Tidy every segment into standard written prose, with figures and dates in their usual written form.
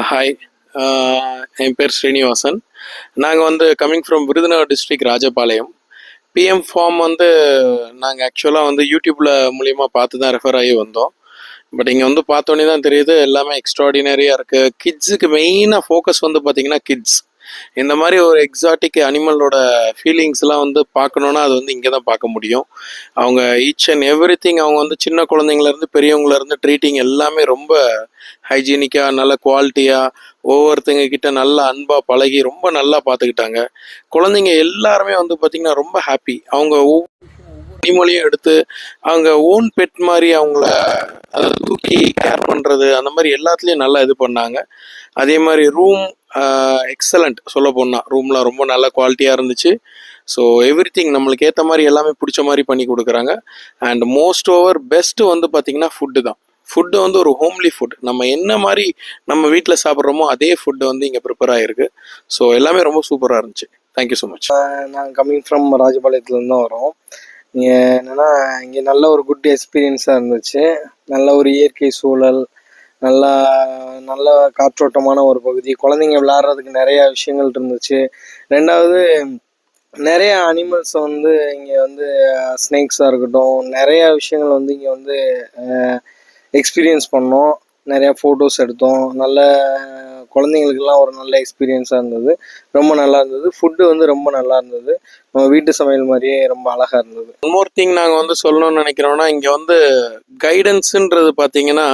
Hi, என் பேர் ஸ்ரீனிவாசன். நாங்கள் வந்து coming from Virudhunagar district Rajapalayam. PM farm வந்து நாங்கள் ஆக்சுவலாக வந்து யூடியூப்பில் மூலிமா பார்த்து தான் ரெஃபர் ஆகி வந்தோம். பட் இங்கே வந்து பார்த்தோன்னே தான் தெரியுது எல்லாமே எக்ஸ்ட்ராடினரியாக இருக்குது. கிட்ஸுக்கு மெயினாக ஃபோக்கஸ் வந்து பார்த்திங்கன்னா கிட்ஸ். இந்த மாதிரி ஒரு எக்ஸாட்டிக் அனிமலோட ஃபீலிங்ஸ்லாம் வந்து பார்க்கணுன்னா அது வந்து இங்கே தான் பார்க்க முடியும். அவங்க ஈச் அண்ட் எவ்ரி திங் அவங்க வந்து சின்ன குழந்தைங்கலேருந்து பெரியவங்கலேருந்து ட்ரீட்டிங் எல்லாமே ரொம்ப ஹைஜீனிக்காக நல்ல குவாலிட்டியாக ஒவ்வொருத்தங்க கிட்ட நல்ல அன்பாக பழகி ரொம்ப நல்லா பார்த்துக்கிட்டாங்க. குழந்தைங்க எல்லாருமே வந்து பார்த்திங்கன்னா ரொம்ப ஹாப்பி. அவங்க ஒவ்வொரு அனிமலையும் எடுத்து அவங்க ஓன் பெட் மாதிரி அவங்கள அதை தூக்கி கேர் பண்ணுறது அந்த மாதிரி எல்லாத்துலேயும் நல்லா இது பண்ணாங்க. அதே மாதிரி ரூம் எக்ஸலண்ட். சொல்ல போனால் ரூம்லாம் ரொம்ப நல்ல குவாலிட்டியாக இருந்துச்சு. ஸோ எவ்ரி திங் நம்மளுக்கு ஏற்ற மாதிரி எல்லாமே பிடிச்ச மாதிரி பண்ணி கொடுக்குறாங்க. அண்ட் மோஸ்ட் ஓவர் பெஸ்ட்டு வந்து பார்த்திங்கன்னா ஃபுட்டு தான். ஃபுட்டு வந்து ஒரு ஹோம்லி ஃபுட். நம்ம என்ன மாதிரி நம்ம வீட்டில் சாப்பிட்றோமோ அதே ஃபுட்டு வந்து இங்கே ப்ரிப்பேர் ஆகிருக்கு. ஸோ எல்லாமே ரொம்ப சூப்பராக இருந்துச்சு. Thank you so much. நாங்கள் கம்மிங் ஃப்ரம் ராஜபாளையத்துலேருந்து தான் வரோம். இங்கே என்னென்னா இங்கே நல்ல ஒரு குட் எக்ஸ்பீரியன்ஸாக இருந்துச்சு. நல்ல ஒரு இயற்கை சூழல், நல்லா நல்ல காற்றோட்டமான ஒரு பகுதி, குழந்தைங்க விளையாடுறதுக்கு நிறையா விஷயங்கள் இருந்துச்சு. ரெண்டாவது நிறைய அனிமல்ஸ் வந்து இங்கே வந்து ஸ்னேக்ஸாக இருக்கட்டும், நிறையா விஷயங்கள் வந்து இங்கே வந்து எக்ஸ்பீரியன்ஸ் பண்ணோம். நிறையா ஃபோட்டோஸ் எடுத்தோம். நல்ல குழந்தைங்களுக்கெல்லாம் ஒரு நல்ல எக்ஸ்பீரியன்ஸாக இருந்தது. ரொம்ப நல்லா இருந்தது. ஃபுட்டு வந்து ரொம்ப நல்லா இருந்தது. நம்ம வீட்டு சமையல் மாதிரியே ரொம்ப அழகாக இருந்தது. ஒன் மோர் திங் நாங்கள் வந்து சொல்லணும்னு நினைக்கிறோன்னா, இங்கே வந்து கைடன்ஸுன்றது பார்த்தீங்கன்னா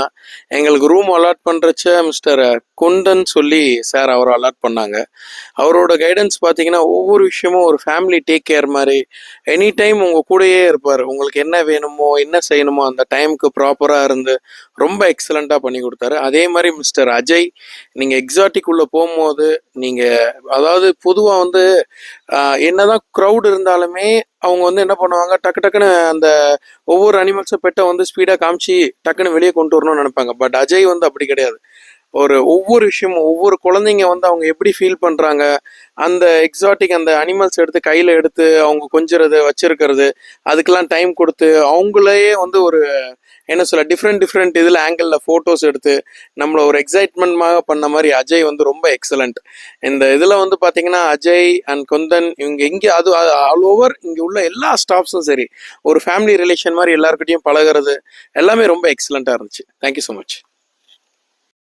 எங்களுக்கு ரூம் அலாட் பண்ணுறச்ச மிஸ்டர் குந்தன் சொல்லி சார் அவர் அலாட் பண்ணாங்க. அவரோட கைடன்ஸ் பார்த்தீங்கன்னா ஒவ்வொரு விஷயமும் ஒரு ஃபேமிலி டேக் கேர் மாதிரி எனி டைம் உங்கள் கூடயே இருப்பார். உங்களுக்கு என்ன வேணுமோ என்ன செய்யணுமோ அந்த டைமுக்கு ப்ராப்பராக இருந்து ரொம்ப எக்ஸலண்ட்டாக பண்ணி கொடுத்தாரு. அதே மாதிரி மிஸ்டர் அஜய், நீங்கள் எக்ஸாட்டிக் உள்ள போகும்போது நீங்கள் அதாவது பொதுவாக வந்து என்னதான் க்ரௌட் இருந்தாலுமே அவங்க வந்து என்ன பண்ணுவாங்க, டக்கு டக்குன்னு அந்த ஒவ்வொரு அனிமல்ஸும் பெட்டை வந்து ஸ்பீடாக காமிச்சு டக்குன்னு வெளியே கொண்டு வரணும்னு நினைப்பாங்க. பட் அஜய் வந்து அப்படி கிடையாது. ஒவ்வொரு விஷயமும் ஒவ்வொரு குழந்தைங்க வந்து அவங்க எப்படி ஃபீல் பண்ணுறாங்க, அந்த எக்ஸாட்டிக் அந்த அனிமல்ஸ் எடுத்து கையில் எடுத்து அவங்க கொஞ்சிறது வச்சிருக்கிறது அதுக்கெல்லாம் டைம் கொடுத்து அவங்களையே வந்து ஒரு என்ன சொல்ல டிஃப்ரெண்ட் இதில் ஆங்கிளில் ஃபோட்டோஸ் எடுத்து நம்மளை ஒரு எக்ஸைட்மெண்ட்மாக பண்ண மாதிரி அஜய் வந்து ரொம்ப எக்ஸலண்ட். இந்த இதில் வந்து பார்த்தீங்கன்னா அஜய் அண்ட் குந்தன் இவங்க எங்கே அது ஆல் ஓவர் இங்கே உள்ள எல்லா ஸ்டாஃப்ஸும் சரி ஒரு ஃபேமிலி ரிலேஷன் மாதிரி எல்லாருக்கிட்டையும் பழகிறது எல்லாமே ரொம்ப எக்ஸலண்ட்டாக இருந்துச்சு. Thank you so much.